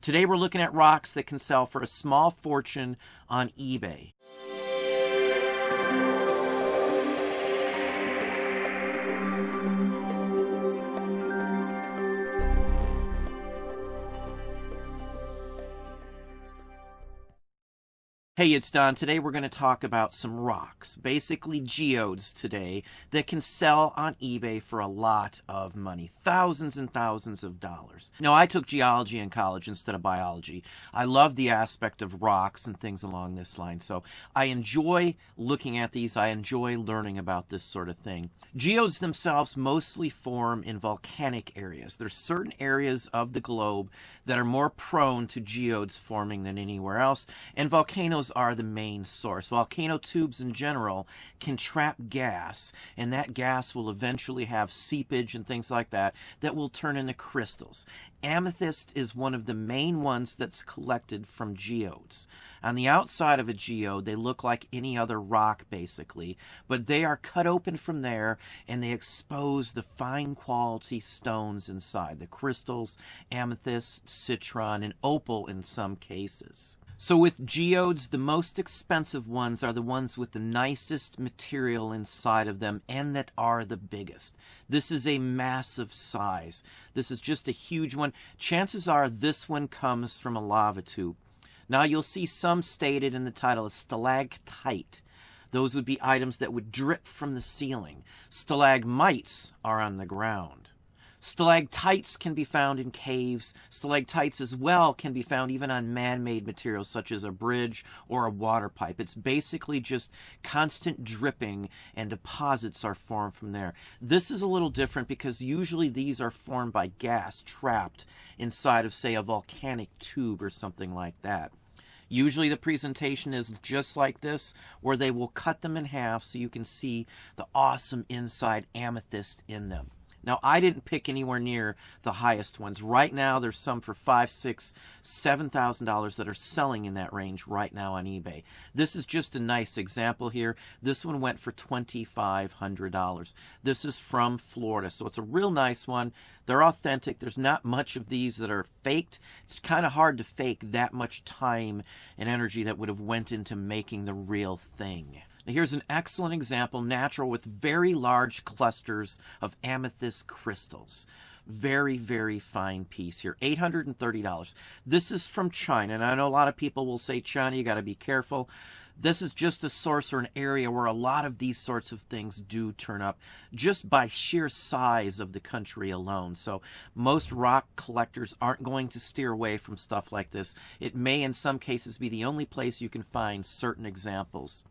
Today we're looking at rocks that can sell for a small fortune on eBay. Hey, it's Don. Today we're going to talk about some rocks, basically geodes today, that can sell on eBay for a lot of money, thousands and thousands of dollars. Now, I took geology in college instead of biology. I love the aspect of rocks and things along this line, so I enjoy looking at these. I enjoy learning about this sort of thing. Geodes themselves mostly form in volcanic areas. There's certain areas of the globe that are more prone to geodes forming than anywhere else, and volcanoes are the main source. Volcano tubes in general can trap gas, and that gas will eventually have seepage and things like that that will turn into crystals. Amethyst is one of the main ones that's collected from geodes. On the outside of a geode, they look like any other rock basically, but they are cut open from there and they expose the fine quality stones inside, the crystals, amethyst, citrine, and opal in some cases. So with geodes, the most expensive ones are the ones with the nicest material inside of them and that are the biggest. This is a massive size. This is just a huge one. Chances are this one comes from a lava tube. Now you'll see some stated in the title as stalactite. Those would be items that would drip from the ceiling. Stalagmites are on the ground. Stalactites can be found in caves. Stalactites as well can be found even on man-made materials such as a bridge or a water pipe. It's basically just constant dripping and deposits are formed from there. This is a little different because usually these are formed by gas trapped inside of, say, a volcanic tube or something like that. Usually the presentation is just like this, where they will cut them in half so you can see the awesome inside amethyst in them. Now, I didn't pick anywhere near the highest ones. Right now, there's some for $5,000, $6,000, $7,000 that are selling in that range right now on eBay. This is just a nice example here. This one went for $2,500. This is from Florida, so it's a real nice one. They're authentic. There's not much of these that are faked. It's kind of hard to fake that much time and energy that would have went into making the real thing. Now here's an excellent example, natural, with very large clusters of amethyst crystals. Very, very fine piece here, $830. This is from China, and I know a lot of people will say, China, you got to be careful. This is just a source or an area where a lot of these sorts of things do turn up just by sheer size of the country alone. So most rock collectors aren't going to steer away from stuff like this. It may in some cases be the only place you can find certain examples.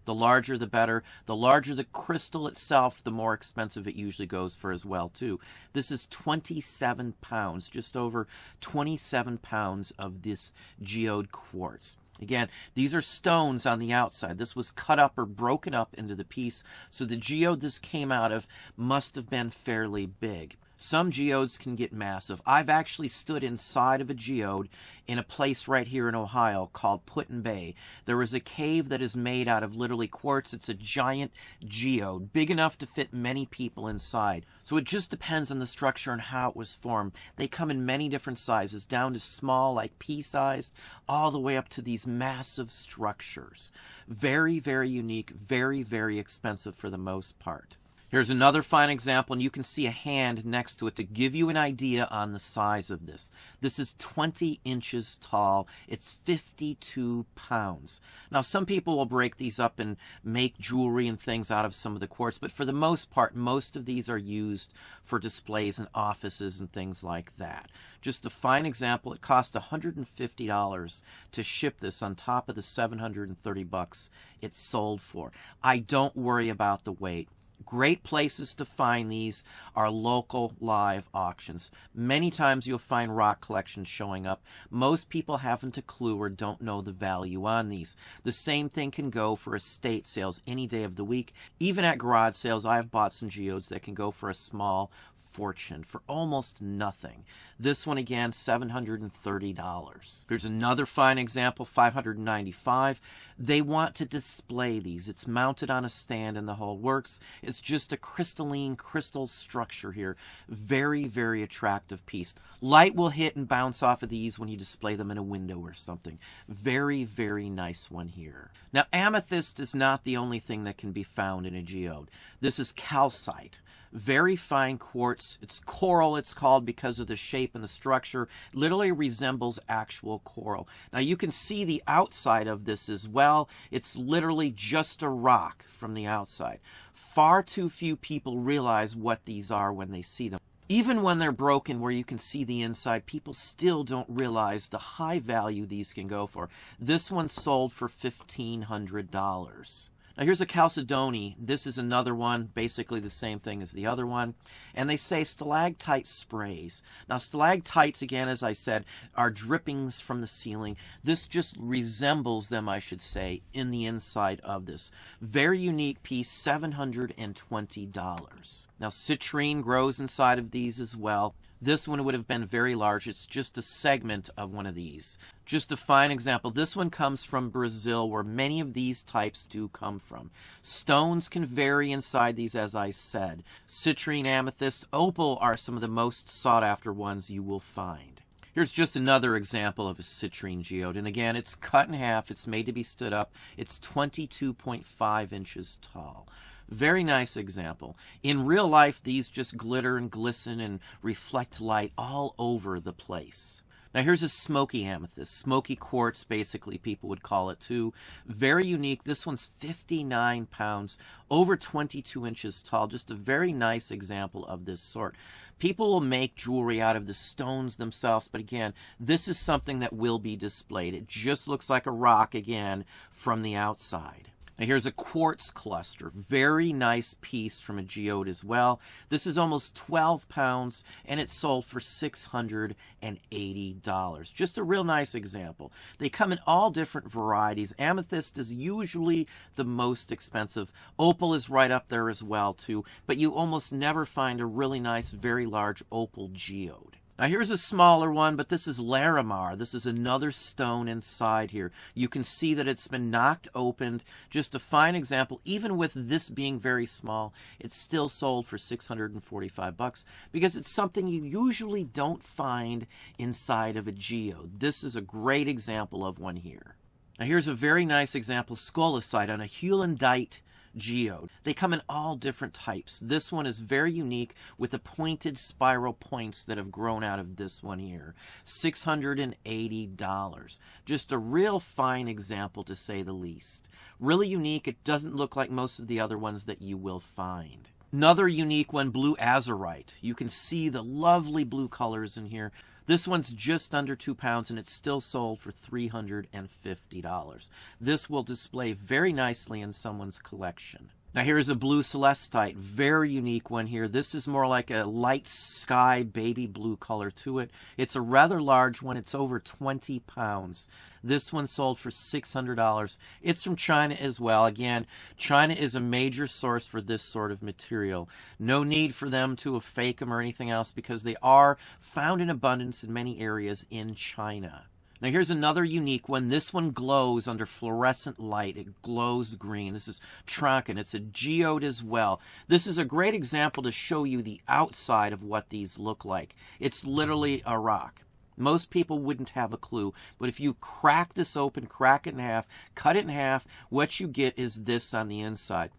The larger the better. The larger the crystal itself, the more expensive it usually goes for as well too. This is 27 pounds, just over 27 pounds of this geode quartz. Again, these are stones on the outside. This was cut up or broken up into the piece, so the geode this came out of must have been fairly big. Some geodes can get massive. I've actually stood inside of a geode in a place right here in Ohio called Put-in Bay. There is a cave that is made out of literally quartz. It's a giant geode, big enough to fit many people inside. So it just depends on the structure and how it was formed. They come in many different sizes, down to small, like pea-sized, all the way up to these massive structures. Very, very unique, very, very expensive for the most part. Here's another fine example, and you can see a hand next to it to give you an idea on the size of this. This is 20 inches tall. It's 52 pounds. Now, some people will break these up and make jewelry and things out of some of the quartz, but for the most part, most of these are used for displays in offices and things like that. Just a fine example. It cost $150 to ship this on top of the $730 it's sold for. I don't worry about the weight. Great places to find these are local live auctions. Many times you'll find rock collections showing up. Most people haven't a clue or don't know the value on these. The same thing can go for estate sales any day of the week. Even at garage sales, I've bought some geodes that can go for a small fortune for almost nothing. This one again, $730. Here's another fine example, $595. They want to display these. It's mounted on a stand and the whole works. It's just a crystalline crystal structure here. Very, very attractive piece. Light will hit and bounce off of these when you display them in a window or something. Very, very nice one here. Now, amethyst is not the only thing that can be found in a geode. This is calcite. Very fine quartz. It's coral, it's called, because of the shape and the structure. Literally resembles actual coral. Now you can see the outside of this as well. It's literally just a rock from the outside. Far too few people realize what these are when they see them. Even when they're broken where you can see the inside, people still don't realize the high value these can go for. This one sold for $1,500. Now here's a chalcedony. This is another one, basically the same thing as the other one. And they say stalactite sprays. Now stalactites, again, as I said, are drippings from the ceiling. This just resembles them, I should say, in the inside of this. Very unique piece, $720. Now citrine grows inside of these as well. This one would have been very large. It's just a segment of one of these. Just a fine example. This one comes from Brazil, where many of these types do come from. Stones can vary inside these, as I said. Citrine, amethyst, opal are some of the most sought after ones you will find. Here's just another example of a citrine geode. And again, it's cut in half. It's made to be stood up. It's 22.5 inches tall. Very nice example. In real life, these just glitter and glisten and reflect light all over the place. Now here's a smoky amethyst, smoky quartz, basically people would call it too. Very unique. This one's 59 pounds, over 22 inches tall. Just a very nice example of this sort. People will make jewelry out of the stones themselves, but again, this is something that will be displayed. It just looks like a rock again from the outside. Now here's a quartz cluster. Very nice piece from a geode as well. This is almost 12 pounds and it sold for $680. Just a real nice example. They come in all different varieties. Amethyst is usually the most expensive. Opal is right up there as well too, but you almost never find a really nice, very large opal geode. Now here's a smaller one, but this is Larimar. This is another stone inside here. You can see that it's been knocked open. Just a fine example. Even with this being very small, it's still sold for $645 because it's something you usually don't find inside of a geode. This is a great example of one here. Now here's a very nice example, Celesti on a Hewlandite geode. They come in all different types. This one is very unique with the pointed spiral points that have grown out of this one here. $680. Just a real fine example, to say the least. Really unique. It doesn't look like most of the other ones that you will find. Another unique one, blue azerite. You can see the lovely blue colors in here. This one's just under 2 pounds and it's still sold for $350. This will display very nicely in someone's collection. Now here's a blue celestite, very unique one here. This is more like a light sky baby blue color to it. It's a rather large one. It's over 20 pounds. This one sold for $600. It's from China as well. Again, China is a major source for this sort of material. No need for them to fake them or anything else because they are found in abundance in many areas in China. Now here's another unique one. This one glows under fluorescent light. It glows green. This is Tronkin. It's a geode as well. This is a great example to show you the outside of what these look like. It's literally a rock. Most people wouldn't have a clue, but if you crack this open, crack it in half, cut it in half, what you get is this on the inside.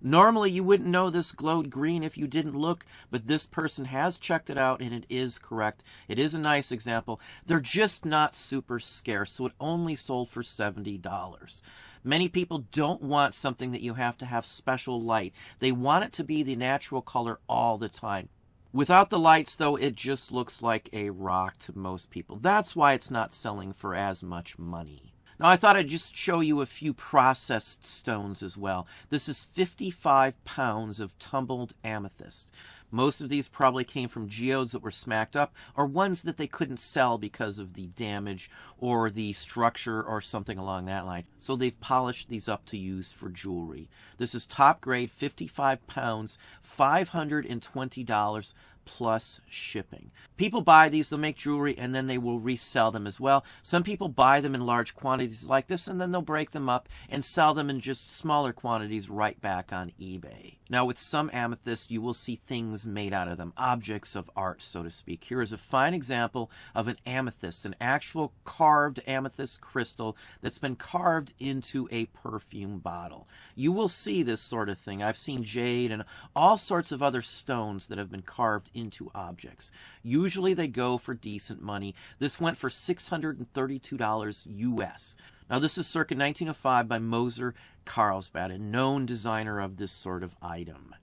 Normally, you wouldn't know this glowed green if you didn't look, but this person has checked it out, and it is correct. It is a nice example. They're just not super scarce, so it only sold for $70. Many people don't want something that you have to have special light. They want it to be the natural color all the time. Without the lights, though, it just looks like a rock to most people. That's why it's not selling for as much money. Now, I thought I'd just show you a few processed stones as well. This is 55 pounds of tumbled amethyst. Most of these probably came from geodes that were smacked up or ones that they couldn't sell because of the damage or the structure or something along that line. So they've polished these up to use for jewelry. This is top grade, 55 pounds, $520, plus shipping. People buy these, they'll make jewelry, and then they will resell them as well. Some people buy them in large quantities like this, and then they'll break them up and sell them in just smaller quantities right back on eBay. Now, with some amethysts, you will see things made out of them, objects of art, so to speak. Here is a fine example of an amethyst, an actual carved amethyst crystal that's been carved into a perfume bottle. You will see this sort of thing. I've seen jade and all sorts of other stones that have been carved into objects. Usually they go for decent money. This went for $632 US. Now, this is circa 1905 by Moser Carlsbad, a known designer of this sort of item.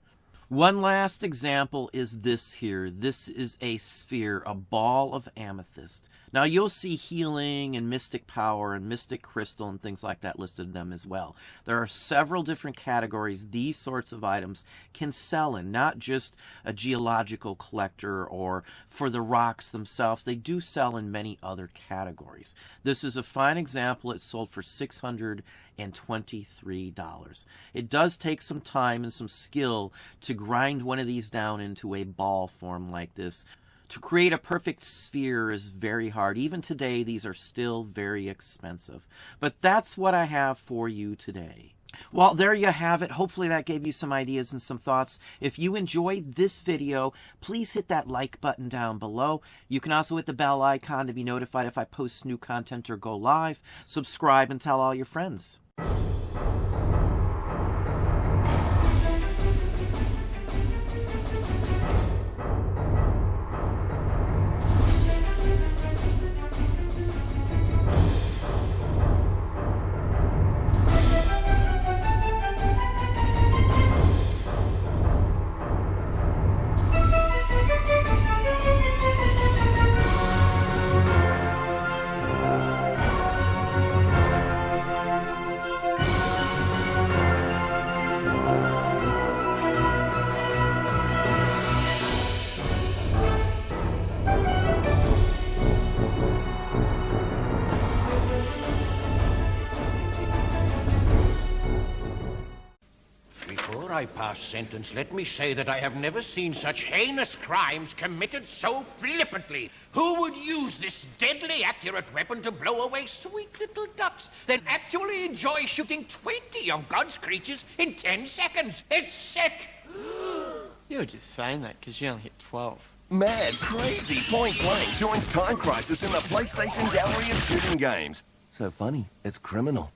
One last example is this here. This is a sphere, a ball of amethyst. Now, you'll see healing and mystic power and mystic crystal and things like that listed in them as well. There are several different categories these sorts of items can sell in, not just a geological collector or for the rocks themselves. They do sell in many other categories. This is a fine example. It sold for $623. It does take some time and some skill to grind one of these down into a ball form like this. To create a perfect sphere is very hard. Even today, these are still very expensive. But that's what I have for you today. Well, there you have it. Hopefully that gave you some ideas and some thoughts. If you enjoyed this video, please hit that like button down below. You can also hit the bell icon to be notified if I post new content or go live. Subscribe and tell all your friends. Before I pass sentence, let me say that I have never seen such heinous crimes committed so flippantly. Who would use this deadly accurate weapon to blow away sweet little ducks, then actually enjoy shooting 20 of God's creatures in 10 seconds? It's sick! You're just saying that because you only hit 12. Mad, crazy, point blank joins Time Crisis in the PlayStation Gallery of Shooting Games. So funny, it's criminal.